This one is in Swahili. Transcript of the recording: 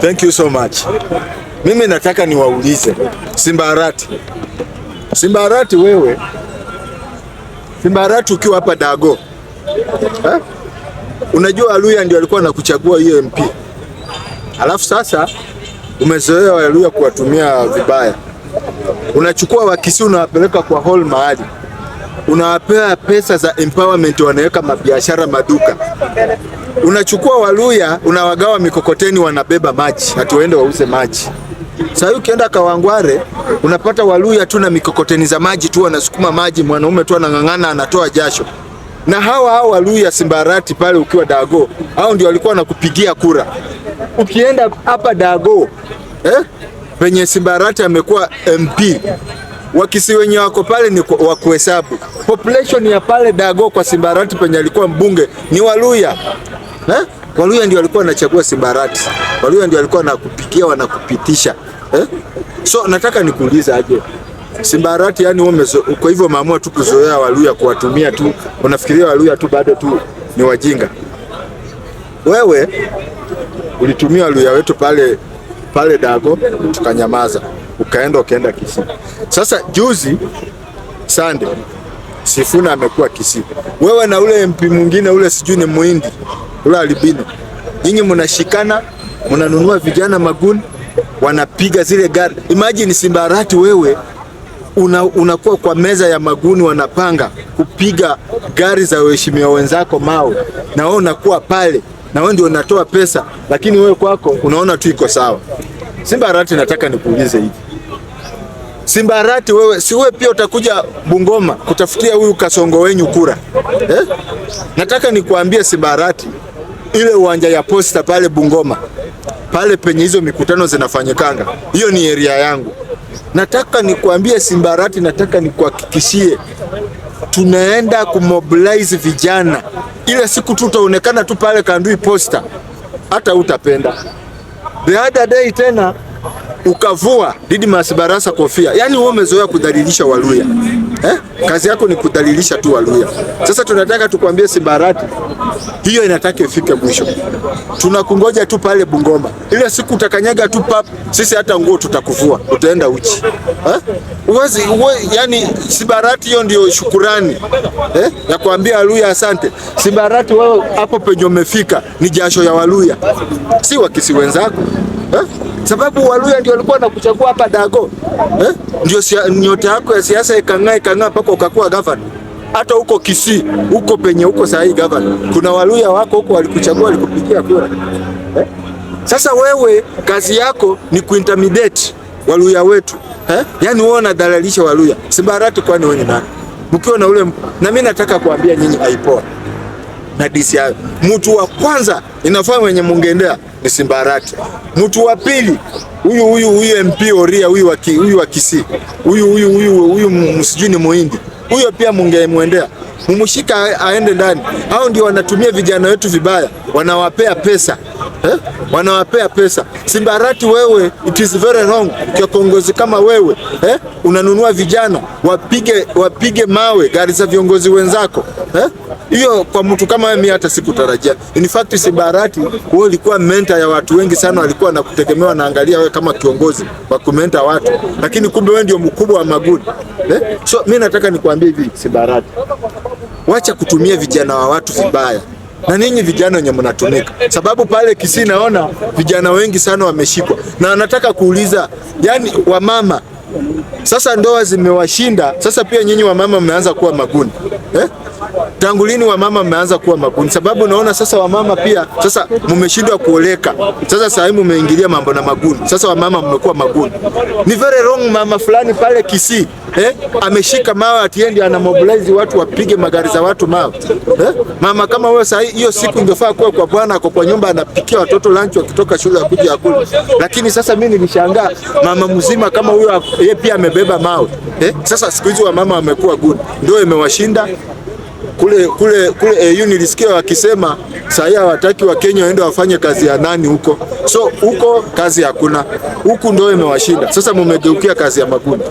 Thank you so much. Mimi nataka niwaulize Simba Arati wewe, Simba Arati ukiwa hapa Dago, unajua Waluhya ndio alikuwa anakuchagua hiyo MP. Alafu sasa umezoea Waluhya kuwatumia vibaya. Unachukua Wakisii unawapeleka kwa hall mahali, unawapea pesa za empowerment, wanaweka mabiashara maduka. Unachukua Waluhya unawagawa mikokoteni, wanabeba maji, hatuende wauze maji. Sasa ukienda Kawangware unapata Waluhya tu na mikokoteni za maji tu, wanasukuma maji, mwanaume tu anang'ang'ana, anatoa jasho. Na hawa Waluhya Simba Arati pale ukiwa Dago, hao ndio walikuwa wanakupigia kura. Ukienda hapa Dago penye Simba Arati amekuwa MP, Wakisii wenye wako pale ni wa kuhesabu. Population ya pale Dago kwa Simba Arati penye alikuwa mbunge ni Waluhya. Waluhya ndio walikuwa wanachagua Simba Arati. Waluhya ndio walikuwa wanakupigia, wanakupitisha. So nataka nikuuliza aje, Simba Arati yani wewe kwa hivyo maamua tu kuzoea Waluhya, kuwatumia tu, unafikiria Waluhya tu bado tu ni wajinga? Wewe ulitumia Waluhya wetu pale Dago, tukanyamaza, ukaenda Kisii. Sasa juzi Sunday Sifuna amekuwa Kisii. Wewe na ule MP mwingine ule sijui ni Muhindi ule Albino, nyinyi mnashikana, mnanunua vijana maguni, wanapiga zile gari. Imagine Simba Arati wewe unakuwa kwa meza ya maguni, wanapanga kupiga gari za waheshimiwa wenzako mawe, na wewe unakuwa pale na wewe ndio unatoa pesa, lakini wewe kwako unaona tu iko sawa. Simba Arati nataka nikuulize hivi, Simba Arati wewe, si wewe pia utakuja Bungoma kutafutia huyu Kasongo wenyu kura? Nataka nikuambie Simba Arati, ile uwanja ya Posta pale Bungoma, pale penye hizo mikutano zinafanyikanga, hiyo ni area yangu. Nataka nikuambie Simba Arati, nataka nikuhakikishie tunaenda kumobilize vijana. Ile siku tutaonekana tu pale Kandui Posta, hata utapenda. The other day tena ukavua Didmus Barasa kofia. Yaani wewe umezoea kudhalilisha Waluhya. Kazi yako ni kudhalilisha tu Waluhya. Sasa tunataka tukwambie Simba Arati, hiyo inataka ifike mwisho. Tunakungoja tu pale Bungoma. Ile siku utakanyaga tu pap, sisi hata nguo tutakuvua, utaenda uchi. Yani Simba Arati hiyo ndio shukurani. Ya kuambia Waluhya asante. Simba Arati wewe hapo penye umefika ni jasho ya Waluhya, si Wakisii wenzako. Sababu Waluhya ndio walikuwa nakuchagua hapa Dago. Ndio nyota yako ya siasa ikang'aa mpaka ukakuwa governor. Hata huko Kisii, huko penye huko saa hii governor, kuna Waluhya wako huko walikuchagua, walikupigia kura. Sasa wewe kazi yako ni kuintimidate Waluhya wetu. Yaani wewe unadhalilisha Waluhya. Simba Arati kwani wewe ni nani? Mkiwa na ule, na mimi nataka kuambia nyinyi aipoa na DCI, mtu wa kwanza inafaa wenye mungendea ni Simba Arati. Mtu wa pili huyu MP Oria, huyu wa Kisii, huyu msijui ni Muhindi, huyo pia mungemwendea, mumushika aende ndani. Hao ndio wanatumia vijana wetu vibaya, wanawapea pesa. Wanawapea pesa. Simba Arati wewe, it is very wrong kwa kiongozi kama wewe, unanunua vijana wapige mawe gari za viongozi wenzako. Hiyo kwa mtu kama wewe mimi hata sikutarajia. In fact Simba Arati wewe ulikuwa mentor ya watu wengi sana, walikuwa nakutegemewa, naangalia wewe kama kiongozi wa kumenta watu, lakini kumbe wewe ndio mkubwa wa maguni. So mimi nataka nikwambie hivi Simba Arati, wacha kutumia vijana wa watu vibaya. Na ninyi vijana wenye mnatumika, sababu pale Kisii naona vijana wengi sana wameshikwa. Na nataka kuuliza, yani wamama sasa ndoa zimewashinda, sasa pia nyinyi wamama mmeanza kuwa maguni. Tangu lini wamama mmeanza kuwa maguni? Sababu naona sasa wamama pia sasa mmeshindwa kuoleka. Sasa sasa hivi mmeingilia mambo na maguni. Sasa wamama mmekuwa maguni. Ni very wrong. Mama fulani pale Kisii ameshika mawe atiendi ana mobilize watu wapige magari za watu mawe. Mama kama wewe sasa hiyo siku ingefaa kuwa kwa bwana ako kwa nyumba anapikia watoto lunch wakitoka shule ya kuja kula. Lakini sasa mimi nilishangaa mama mzima kama huyo yeye pia amebeba mawe. Sasa siku hizo wamama wamekuwa good. Ndio imewashinda. Kule nilisikia wakisema sasa hawataki wa Kenya waende wafanye kazi ya nani huko. So huko kazi hakuna. Huku ndio imewashinda. Sasa mmegeukia kazi ya maguni.